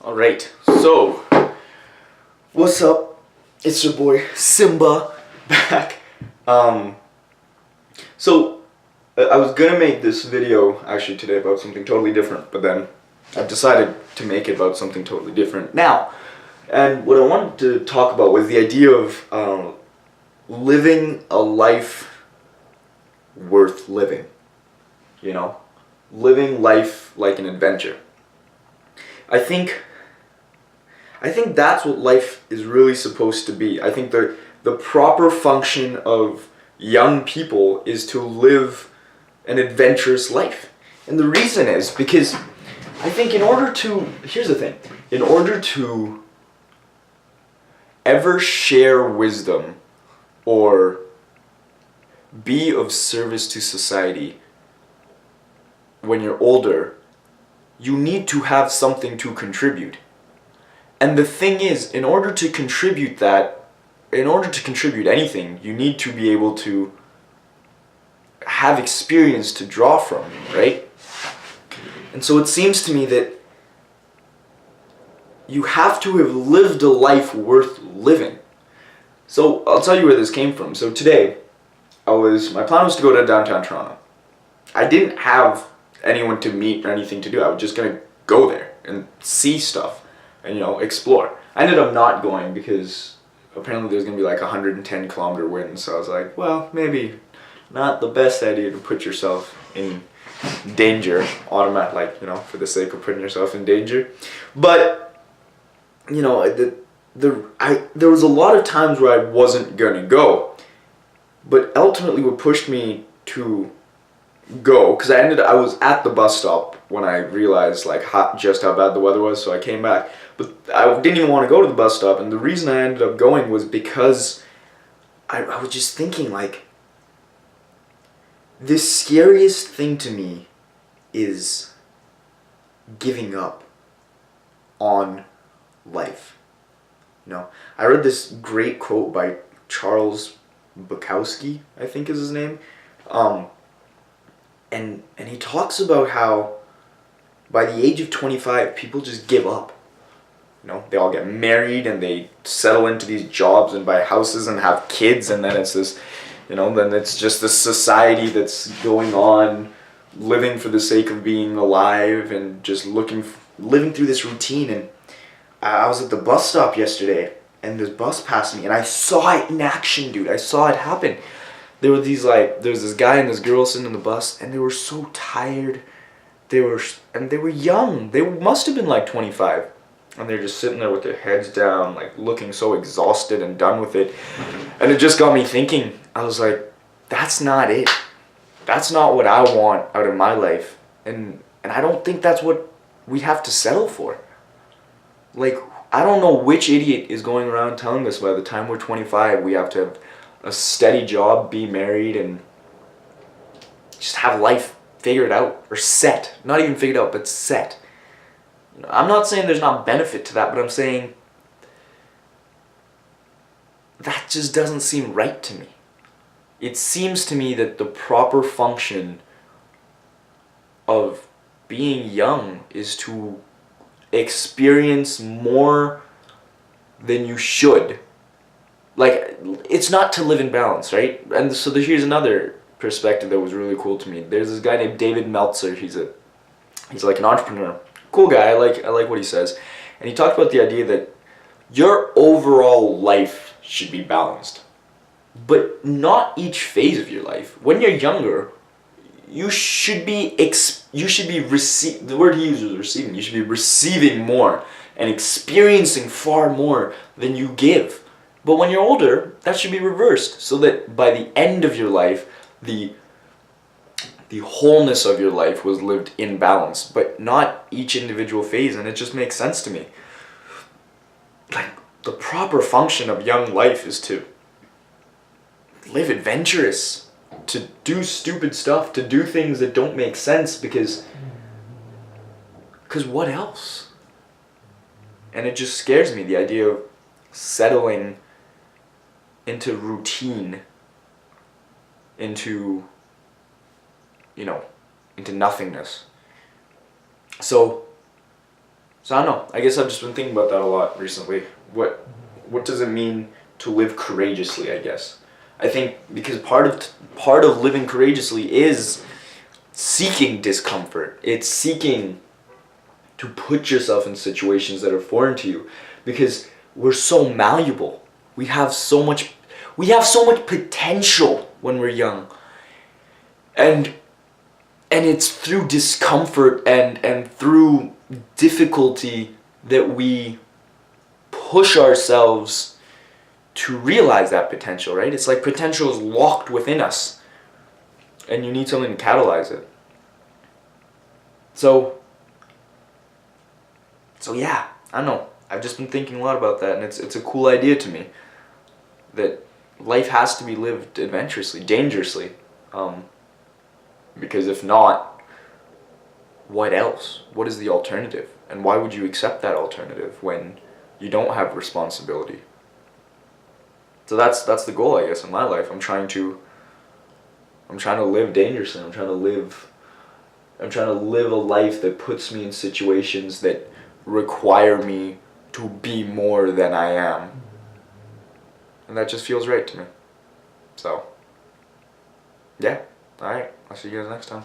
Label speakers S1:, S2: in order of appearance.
S1: Alright, so, what's up? It's your boy Simba back. So, I was gonna make this video actually today about something totally different, but then I've decided to make it about something totally different now. And what I wanted to talk about was the idea of living a life worth living. You know? Living life like an adventure. I think that's what life is really supposed to be. I think the proper function of young people is to live an adventurous life. And the reason is because I think here's the thing, in order to ever share wisdom or be of service to society when you're older, you need to have something to contribute. And the thing is, in order to contribute anything, you need to be able to have experience to draw from, right? And so it seems to me that you have to have lived a life worth living. So I'll tell you where this came from. So today, my plan was to go to downtown Toronto. I didn't have anyone to meet or anything to do. I was just gonna go there and see stuff and, explore. I ended up not going because apparently there's gonna be like 110-kilometer wind, so I was like, well, maybe not the best idea to put yourself in danger, for the sake of putting yourself in danger. But, there was a lot of times where I wasn't gonna go, but ultimately what pushed me to go, because I was at the bus stop when I realized just how bad the weather was, so I came back. But I didn't even want to go to the bus stop, and the reason I ended up going was because I was just thinking, the scariest thing to me is giving up on life. I read this great quote by Charles Bukowski, I think is his name, and he talks about how by the age of 25, people just give up. They all get married and they settle into these jobs and buy houses and have kids, and then it's this, then it's just this society that's going on, living for the sake of being alive and just living through this routine. And I was at the bus stop yesterday, and this bus passed me, and I saw it in action, dude. I saw it happen. There was this guy and this girl sitting in the bus, and they were so tired. They were young. They must have been 25. And they're just sitting there with their heads down, looking so exhausted and done with it. And it just got me thinking. I was like, that's not it. That's not what I want out of my life. And I don't think that's what we have to settle for. I don't know which idiot is going around telling us by the time we're 25 we have to have a steady job, be married, and just have life figured out, or set. Not even figured out, but set. I'm not saying there's not benefit to that, but I'm saying that just doesn't seem right to me. It seems to me that the proper function of being young is to experience more than you should. It's not to live in balance, right? And so here's another perspective that was really cool to me. There's this guy named David Meltzer. He's like an entrepreneur. Cool guy. I like what he says. And he talked about the idea that your overall life should be balanced, but not each phase of your life. When you're younger, you should be the word he uses is receiving. You should be receiving more and experiencing far more than you give. But when you're older, that should be reversed, so that by the end of your life, the wholeness of your life was lived in balance, but not each individual phase. And it just makes sense to me. The proper function of young life is to live adventurous, to do stupid stuff, to do things that don't make sense, because what else? And it just scares me, the idea of settling into routine, into nothingness. So So I don't know. I guess I've just been thinking about that a lot recently. What does it mean to live courageously, I guess? I think because part of living courageously is seeking discomfort. It's seeking to put yourself in situations that are foreign to you, because we're so malleable. We have so much potential when we're young. And it's through discomfort and through difficulty that we push ourselves to realize that potential, right? It's like potential is locked within us, and you need something to catalyze it. So yeah, I don't know. I've just been thinking a lot about that, and it's a cool idea to me that life has to be lived adventurously, dangerously. Because if not, what else? What is the alternative? And why would you accept that alternative when you don't have responsibility? So that's the goal, I guess, in my life. I'm trying to live dangerously. I'm trying to live a life that puts me in situations that require me to be more than I am. And that just feels right to me. So, yeah. Alright, I'll see you guys next time.